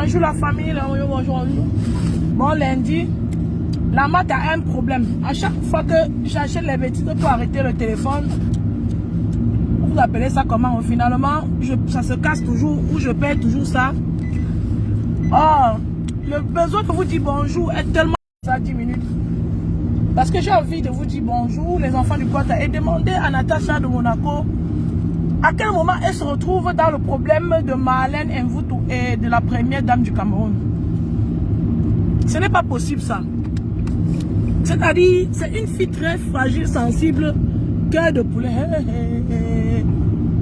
Bonjour la famille, bonjour. Bon lundi, la mat a un problème. À chaque fois que j'achète les bêtises pour arrêter le téléphone, vous appelez ça comment? Finalement, ça se casse toujours ou je perds toujours ça. Oh, le besoin de vous dire bonjour est tellement ça 10 minutes. Parce que j'ai envie de vous dire bonjour, les enfants du Côte, et demander à Natacha de Monaco à quel moment elle se retrouve dans le problème de Marlène Mvutu et de la première dame du Cameroun. Ce n'est pas possible ça. C'est-à-dire, c'est une fille très fragile, sensible, cœur de poulet.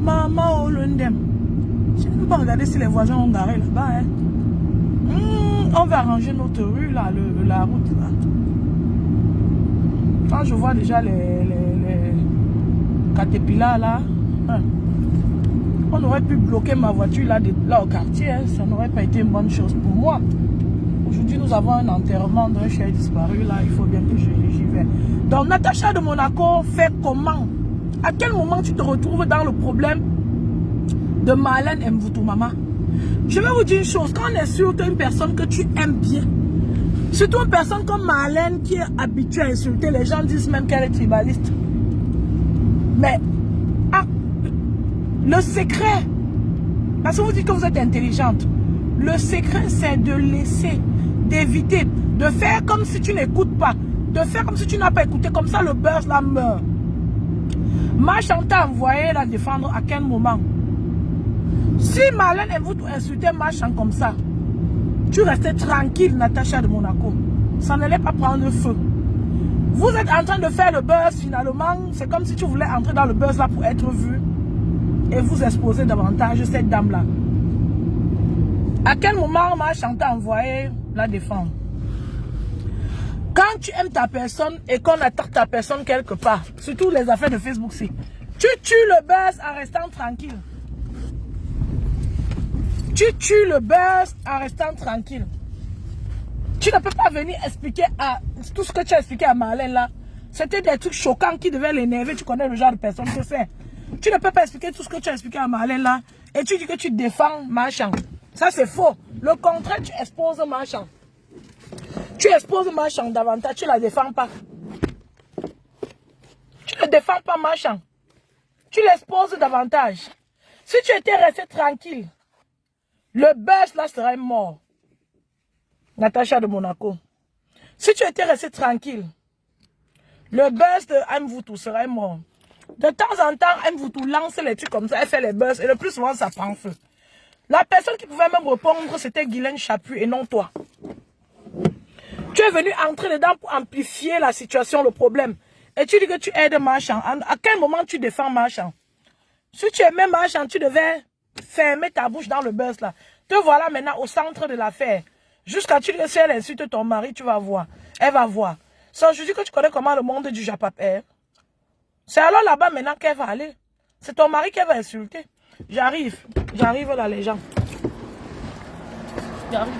Maman Olundem. Je ne peux pas regarder si les voisins ont garé là-bas. Hein. On va arranger notre rue, là, la route. Là. Quand je vois déjà les caterpillars là, hein, on aurait pu bloquer ma voiture là au quartier. Hein, ça n'aurait pas été une bonne chose pour moi. Aujourd'hui, nous avons un enterrement d'un chien disparu. Là, il faut bien que j'y vais. Donc, Natacha de Monaco fait comment? À quel moment tu te retrouves dans le problème de Marlène Mvutu, maman? Je vais vous dire une chose. Quand on est sûr qu'une personne que tu aimes bien, surtout une personne comme Marlène qui est habituée à insulter, les gens disent même qu'elle est tribaliste. Mais, le secret, parce que vous dites que vous êtes intelligente, le secret c'est de laisser, d'éviter, de faire comme si tu n'écoutes pas, de faire comme si tu n'as pas écouté, comme ça le buzz là meurt. Machan t'a envoyé la défendre à quel moment? Si Marlène et vous insultez Machan comme ça, tu restais tranquille, Natacha de Monaco. Ça n'allait pas prendre feu. Vous êtes en train de faire le buzz finalement, c'est comme si tu voulais entrer dans le buzz là pour être vu et vous exposer davantage cette dame là. À quel moment Machan t'a envoyé la défendre? Quand tu aimes ta personne et qu'on attaque ta personne quelque part, surtout les affaires de Facebook, tu tues le buzz en restant tranquille. Tu tues le buzz en restant tranquille. Tu ne peux pas venir expliquer à tout ce que tu as expliqué à Marlène là. C'était des trucs choquants qui devaient l'énerver. Tu connais le genre de personne que c'est. Tu ne peux pas expliquer tout ce que tu as expliqué à Marlène là. Et tu dis que tu défends Machan. Ça c'est faux. Le contraire, tu exposes Machan. Tu exposes Machan davantage, tu ne la défends pas. Tu ne défends pas Machan. Tu l'exposes davantage. Si tu étais resté tranquille, le buzz là serait mort. Natacha de Monaco. Si tu étais resté tranquille, le buzz de Mvutu serait mort. De temps en temps, Mvutu lance les trucs comme ça, elle fait les buzz et le plus souvent ça prend feu. La personne qui pouvait même répondre, c'était Guylaine Chaput et non toi. Tu es venu entrer dedans pour amplifier la situation, le problème. Et tu dis que tu aides Machan. À quel moment tu défends Machan? Si tu aimais Machan, tu devais fermer ta bouche dans le buzz là. Te voilà maintenant au centre de l'affaire. Jusqu'à tu dis que si elle insulte ton mari, tu vas voir. Elle va voir. Sans je dis que tu connais comment le monde du Japap est. C'est alors là-bas maintenant qu'elle va aller. C'est ton mari qu'elle va insulter. J'arrive là les gens. J'arrive.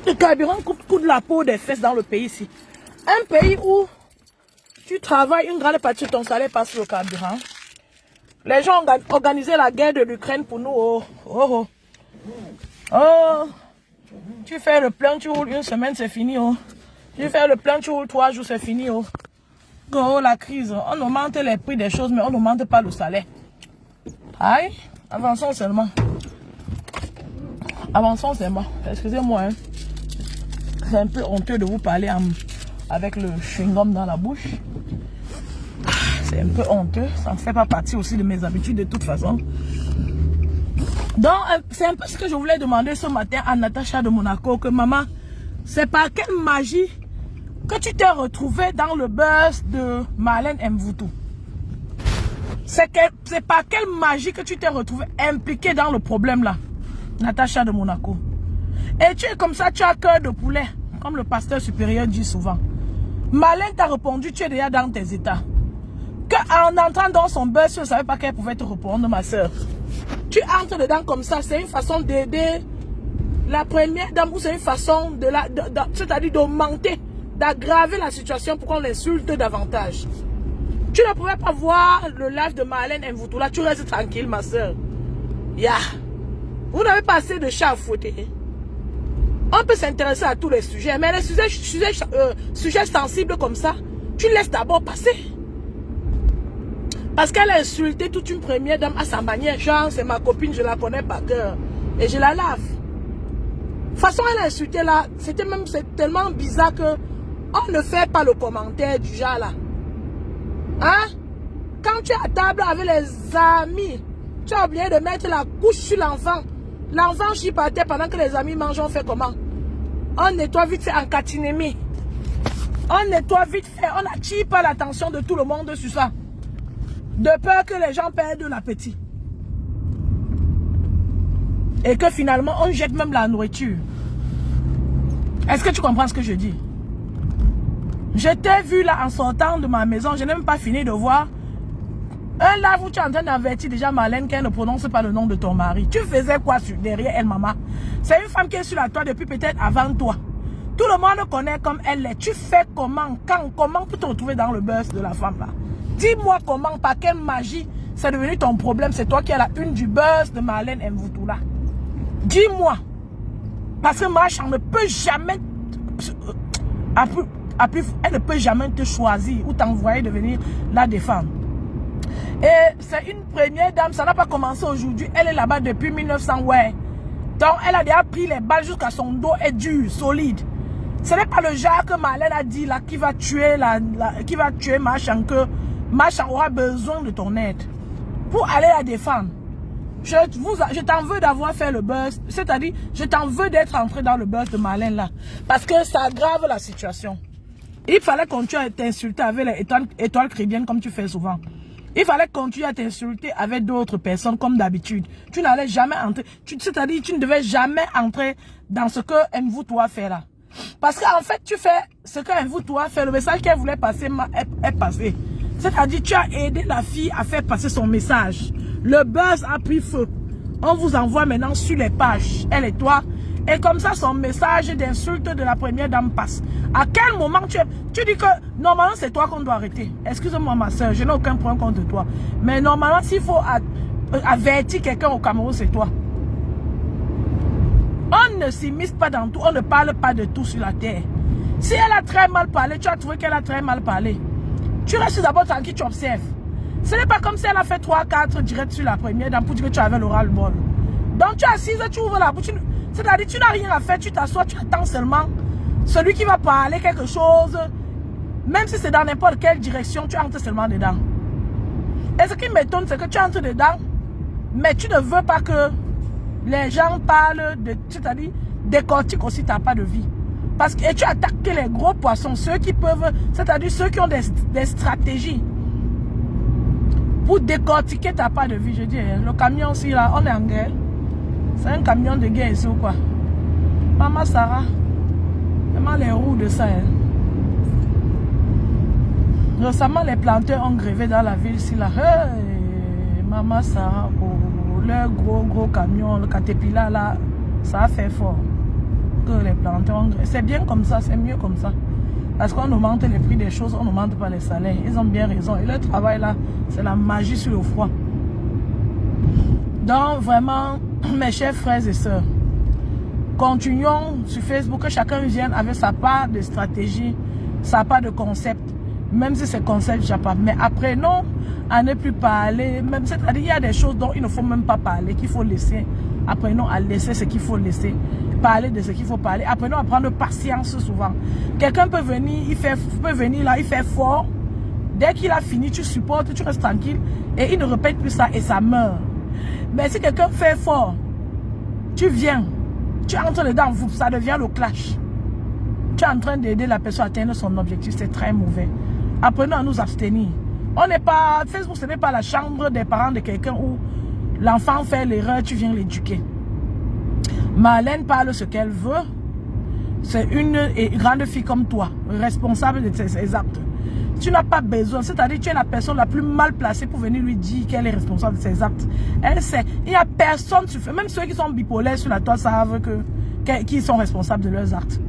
Le carburant coûte la peau des fesses dans le pays ici. Un pays où tu travailles, une grande partie de ton salaire passe sur le carburant. Les gens ont organisé la guerre de l'Ukraine pour nous. Oh, oh, oh. Oh. Tu fais le plein, tu roules une semaine, c'est fini. Oh. Tu fais le plein, tu roules 3 jours, c'est fini. Oh. Oh, la crise. On augmente les prix des choses, mais on n'augmente pas le salaire. Aïe, avançons seulement. Avançons seulement. Excusez-moi. Hein. C'est un peu honteux de vous parler avec le chewing-gum dans la bouche. C'est un peu honteux. Ça ne fait pas partie aussi de mes habitudes de toute façon. Donc, c'est un peu ce que je voulais demander ce matin à Natacha de Monaco. Que maman, c'est par quelle magie que tu t'es retrouvée dans le buzz de Marlène Mvutu? C'est par quelle magie que tu t'es retrouvée impliquée dans le problème là, Natacha de Monaco? Et tu es comme ça, tu as cœur de poulet, comme le pasteur supérieur dit souvent. Marlène t'a répondu, tu es déjà dans tes états. Qu'en entrant dans son buzz, tu ne savais pas qu'elle pouvait te répondre, ma soeur. Tu entres dedans comme ça, c'est une façon d'aider la première dame, ou c'est une façon c'est-à-dire d'augmenter, d'aggraver la situation pour qu'on l'insulte davantage. Tu ne pouvais pas voir le live de Marlène Mvutu là, tu restes tranquille, ma soeur. Vous n'avez pas assez de chats à fouetter. On peut s'intéresser à tous les sujets, mais les sujets sensibles comme ça, tu laisses d'abord passer. Parce qu'elle a insulté toute une première dame à sa manière. Genre, c'est ma copine, je la connais par cœur. Et je la lave. De toute façon, elle a insulté là. C'est tellement bizarre que on ne fait pas le commentaire du genre là. Hein? Quand tu es à table avec les amis, tu as oublié de mettre la couche sur l'enfant. L'enfant chie par terre pendant que les amis mangent, on fait comment? On nettoie vite fait en catinémie. On nettoie vite fait. On n'attire pas l'attention de tout le monde sur ça. De peur que les gens perdent l'appétit. Et que finalement, on jette même la nourriture. Est-ce que tu comprends ce que je dis? Je t'ai vu là en sortant de ma maison. Je n'ai même pas fini de voir un live où tu es en train d'avertir déjà Marlène qu'elle ne prononce pas le nom de ton mari. Tu faisais quoi derrière elle, maman? C'est une femme qui est sur la toile depuis peut-être avant toi. Tout le monde connaît comme elle est. Tu fais comment? Comment pour te retrouver dans le buzz de la femme là? Dis-moi comment, par quelle magie c'est devenu ton problème. C'est toi qui as la une du buzz de Marlène Mvutu là. Dis-moi. Parce que Marchand ne peut jamais... Elle ne peut jamais te choisir ou t'envoyer devenir la défendre. Et c'est une première dame, ça n'a pas commencé aujourd'hui. Elle est là-bas depuis 1900, ouais. Donc elle a déjà pris les balles jusqu'à son dos est dur, solide. Ce n'est pas le genre que Marlène a dit là qui va tuer Marchand, que Marchand aura besoin de ton aide pour aller la défendre. Je t'en veux d'avoir fait le buzz, c'est-à-dire je t'en veux d'être entré dans le buzz de Marlène là, parce que ça aggrave la situation. Il fallait continuer à t'insulter avec les étoiles chrétiennes comme tu fais souvent. Il fallait continuer à t'insulter avec d'autres personnes comme d'habitude. Tu n'allais jamais entrer, c'est-à-dire tu ne devais jamais entrer dans ce que Mvutu a fait là. Parce qu'en fait, tu fais ce que Mvutu a fait, le message qu'elle voulait passer est passé. C'est-à-dire tu as aidé la fille à faire passer son message. Le buzz a pris feu. On vous envoie maintenant sur les pages, elle et toi. Et comme ça, son message d'insulte de la première dame passe. À quel moment tu dis que normalement c'est toi qu'on doit arrêter? Excuse-moi ma soeur, je n'ai aucun problème contre toi. Mais normalement, s'il faut avertir quelqu'un au Cameroun, c'est toi. On ne s'immisce pas dans tout, on ne parle pas de tout sur la terre. Si elle a très mal parlé, tu as trouvé qu'elle a très mal parlé. Tu restes d'abord tranquille, tu observes. Ce n'est pas comme si elle a fait 3-4 directs sur la première dame pour dire que tu avais l'oral bol. Donc tu es assise, tu ouvres la bouche. C'est-à-dire tu n'as rien à faire, tu t'assois, tu attends seulement celui qui va parler quelque chose. Même si c'est dans n'importe quelle direction, tu entres seulement dedans. Et ce qui m'étonne, c'est que tu entres dedans, mais tu ne veux pas que les gens parlent de, c'est-à-dire décortiquent aussi ta part de vie. Parce que tu attaques les gros poissons, ceux qui peuvent, c'est-à-dire ceux qui ont des stratégies pour décortiquer ta part de vie. Je dis, le camion aussi là, on est en guerre. C'est un camion de guerre ici ou quoi? Maman Sarah, vraiment les roues de ça. Hein. Récemment, les planteurs ont grévé dans la ville ici là. Hey, Maman Sarah, oh, le gros camion, le Caterpillar là, ça a fait fort. Que les planteurs ont grévé. C'est bien comme ça, c'est mieux comme ça. Parce qu'on augmente les prix des choses, on n'augmente pas les salaires. Ils ont bien raison. Et leur travail là, c'est la magie sur le froid. Donc, vraiment, mes chers frères et sœurs, continuons sur Facebook, que chacun vienne avec sa part de stratégie, sa part de concept, même si c'est concept, j'ai pas. Mais apprenons à ne plus parler, même c'est-à-dire il y a des choses dont il ne faut même pas parler, qu'il faut laisser. Apprenons à laisser ce qu'il faut laisser, parler de ce qu'il faut parler. Apprenons à prendre patience souvent. Quelqu'un peut venir, il fait fort. Dès qu'il a fini, tu supportes, tu restes tranquille et il ne répète plus ça et ça meurt. Mais si quelqu'un fait fort, tu viens, tu entres dedans, ça devient le clash. Tu es en train d'aider la personne à atteindre son objectif, c'est très mauvais. Apprenons à nous abstenir. On n'est pas, Facebook, ce n'est pas la chambre des parents de quelqu'un où l'enfant fait l'erreur, tu viens l'éduquer. Marlène parle ce qu'elle veut. C'est une grande fille comme toi, responsable de ses actes. Tu n'as pas besoin, c'est-à-dire tu es la personne la plus mal placée pour venir lui dire qu'elle est responsable de ses actes. Elle sait, il n'y a personne, même ceux qui sont bipolaires sur la toile savent qu'ils sont responsables de leurs actes.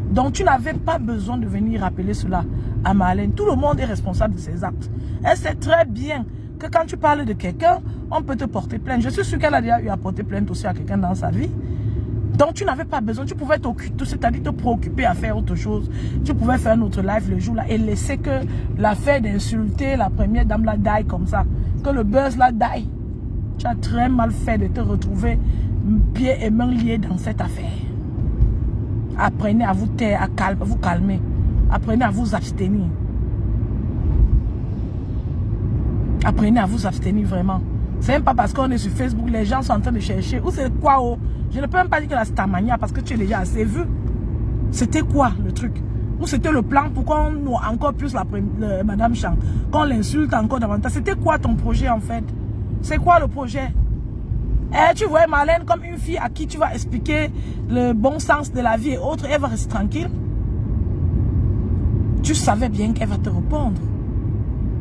Donc tu n'avais pas besoin de venir rappeler cela à Marlène. Tout le monde est responsable de ses actes. Elle sait très bien que quand tu parles de quelqu'un, on peut te porter plainte. Je suis sûre qu'elle a déjà eu à porter plainte aussi à quelqu'un dans sa vie. Donc tu n'avais pas besoin, tu pouvais t'occuper, c'est-à-dire te préoccuper à faire autre chose. Tu pouvais faire un autre live le jour là et laisser que l'affaire d'insulter la première dame là die comme ça. Que le buzz là die. Tu as très mal fait de te retrouver pieds et mains liés dans cette affaire. Apprenez à vous taire, à vous calmer. Apprenez à vous abstenir. Apprenez à vous abstenir vraiment. C'est même pas parce qu'on est sur Facebook, les gens sont en train de chercher. Ou c'est quoi oh? Je ne peux même pas dire que la Starmania parce que tu es déjà assez vu. C'était quoi le truc? Ou c'était le plan pour qu'on nous encore plus Madame Chang, qu'on l'insulte encore davantage. C'était quoi ton projet en fait? C'est quoi le projet? Tu vois Marlène comme une fille à qui tu vas expliquer le bon sens de la vie et autres, elle va rester tranquille. Tu savais bien qu'elle va te répondre.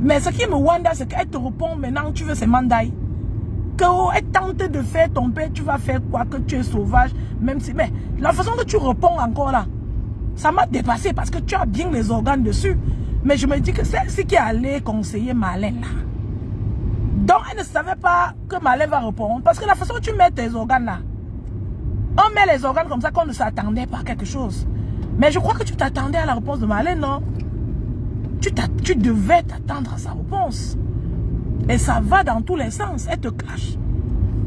Mais ce qui me wonder, c'est qu'elle te répond maintenant, tu veux ses mandailles. Elle tente de faire ton père, tu vas faire quoi, que tu es sauvage, même si... Mais la façon que tu réponds encore là, ça m'a dépassé parce que tu as bien les organes dessus. Mais je me dis que c'est ce qui allait conseiller Marlène là. Donc elle ne savait pas que Marlène va répondre. Parce que la façon que tu mets tes organes là, on met les organes comme ça qu'on ne s'attendait pas à quelque chose. Mais je crois que tu t'attendais à la réponse de Marlène, non? Tu devais t'attendre à sa réponse. Et ça va dans tous les sens. Elle te clash.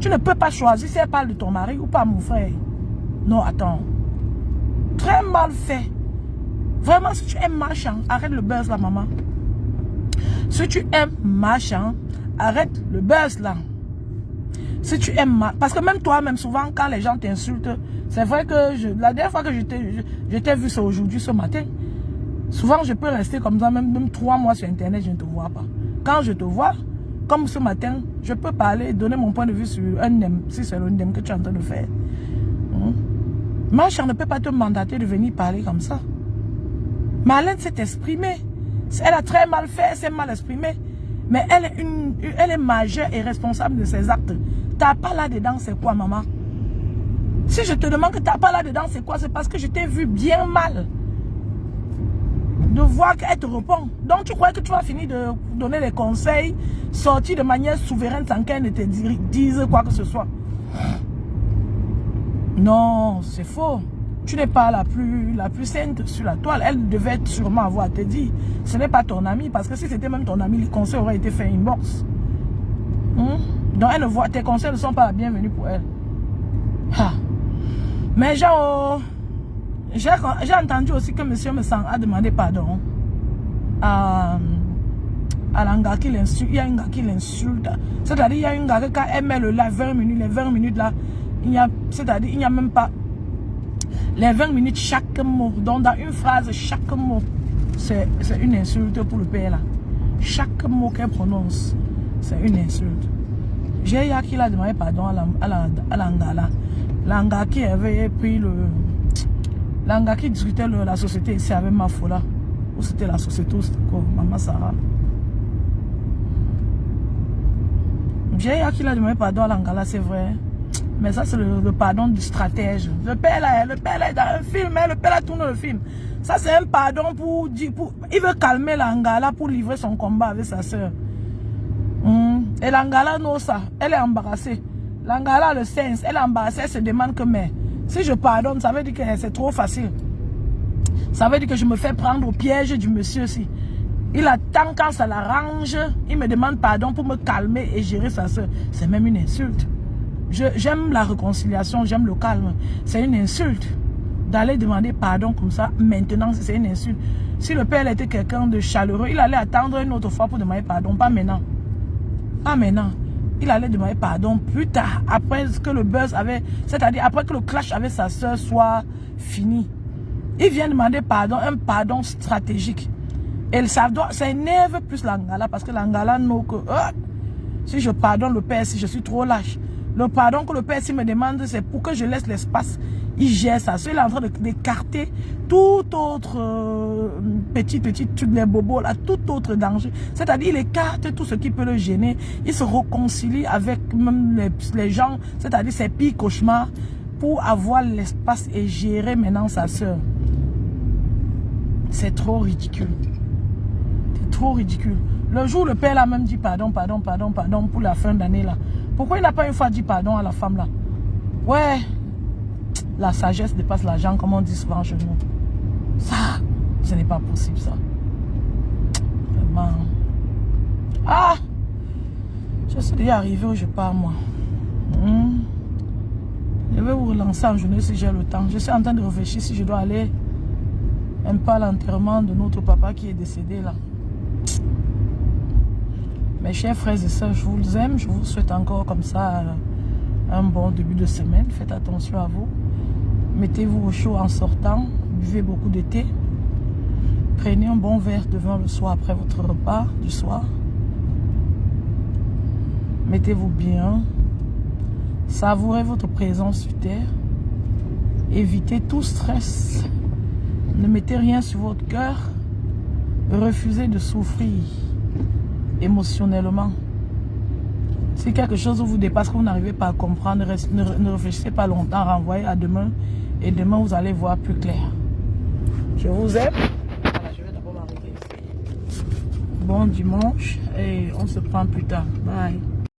Tu ne peux pas choisir si elle parle de ton mari ou pas, mon frère. Non, attends. Très mal fait. Vraiment, si tu aimes Machan, arrête le buzz là, maman. Si tu aimes Machan, arrête le buzz là. Si tu aimes parce que même toi, même souvent, quand les gens t'insultent, c'est vrai que la dernière fois que je t'ai vu, c'est aujourd'hui, ce matin. Souvent, je peux rester comme ça, même 3 mois sur Internet, je ne te vois pas. Quand je te vois, comme ce matin, je peux parler, donner mon point de vue sur un NEM, si c'est le NEM que tu es en train de faire. Machan ne peut pas te mandater de venir parler comme ça. Marlène s'est exprimée. Elle a très mal fait, elle s'est mal exprimée. Mais elle est majeure et responsable de ses actes. T'as pas là-dedans, c'est quoi, maman? Si je te demande que t'as pas là-dedans, c'est quoi? C'est parce que je t'ai vu bien mal. De voir qu'elle te répond. Donc tu crois que tu vas finir de donner des conseils, sortir de manière souveraine sans qu'elle ne te dise quoi que ce soit. Non, c'est faux. Tu n'es pas la plus sainte sur la toile. Elle devait sûrement avoir à te dire. Ce n'est pas ton ami, parce que si c'était même ton ami, les conseils auraient été faits inbox. Donc elle ne voit, tes conseils ne sont pas bienvenus pour elle. Mais genre... J'ai entendu aussi que monsieur Messang a demandé pardon à l'anga qui l'insulte. Il y a un gars qui l'insulte. C'est-à-dire, il y a un gars qui, quand elle met le live 20 minutes, les 20 minutes là, c'est-à-dire, il n'y a même pas les 20 minutes chaque mot. Donc, dans une phrase, chaque mot, c'est une insulte pour le père là. Chaque mot qu'elle prononce, c'est une insulte. J'ai eu qui l'a demandé pardon à l'anga là. L'anga qui avait pris le... L'anga qui discutait la société ici avec Mafola. Ou c'était la société ou c'était quoi? Maman Sarah. J'ai eu qui l'a demandé pardon à l'anga, c'est vrai. Mais ça, c'est le pardon du stratège. Le père là est dans un film, le père là tourne le film. Ça, c'est un pardon pour dire. Il veut calmer l'anga pour livrer son combat avec sa soeur. Et l'anga non, ça. Elle est embarrassée. L'Angala, le sens, elle embrasse, elle se demande que, mais si je pardonne, ça veut dire que c'est trop facile. Ça veut dire que je me fais prendre au piège du monsieur aussi. Il attend quand ça l'arrange, il me demande pardon pour me calmer et gérer sa soeur. C'est même une insulte. J'aime la réconciliation, j'aime le calme. C'est une insulte. D'aller demander pardon comme ça, maintenant, c'est une insulte. Si le père était quelqu'un de chaleureux, il allait attendre une autre fois pour demander pardon, pas maintenant. Pas maintenant. Il allait demander pardon plus tard, après que le buzz avait, c'est-à-dire après que le clash avec sa soeur soit fini. Il vient demander pardon, un pardon stratégique. Et ça énerve plus l'Angala, parce que l'Angala n'a que, si je pardonne le père, si je suis trop lâche. Le pardon que le père me demande, c'est pour que je laisse l'espace. Il gère ça. Il est en train d'écarter tout autre petit truc, les bobos, là, tout autre danger. C'est-à-dire, il écarte tout ce qui peut le gêner. Il se réconcilie avec même les gens, c'est-à-dire ses pires cauchemars, pour avoir l'espace et gérer maintenant sa soeur. C'est trop ridicule. C'est trop ridicule. Le jour où le père a même dit pardon pour la fin d'année là. Pourquoi il n'a pas une fois dit pardon à la femme là? Ouais, la sagesse dépasse l'argent, comme on dit souvent chez nous. Ça, ce n'est pas possible ça. Vraiment. Ah, je suis déjà arrivé où je pars moi. Je vais vous relancer en journée si j'ai le temps. Je suis en train de réfléchir si je dois aller un peu à l'enterrement de notre papa qui est décédé là. Mes chers frères et sœurs, je vous aime. Je vous souhaite encore comme ça un bon début de semaine. Faites attention à vous. Mettez-vous au chaud en sortant. Buvez beaucoup de thé. Prenez un bon verre de vin le soir après votre repas du soir. Mettez-vous bien. Savourez votre présence sur terre. Évitez tout stress. Ne mettez rien sur votre cœur. Refusez de souffrir émotionnellement. Si quelque chose vous dépasse, que vous n'arrivez pas à comprendre, ne réfléchissez pas longtemps, renvoyez à demain. Et demain, vous allez voir plus clair. Je vous aime. Voilà, je vais d'abord m'arrêter ici. Bon dimanche et on se prend plus tard. Bye.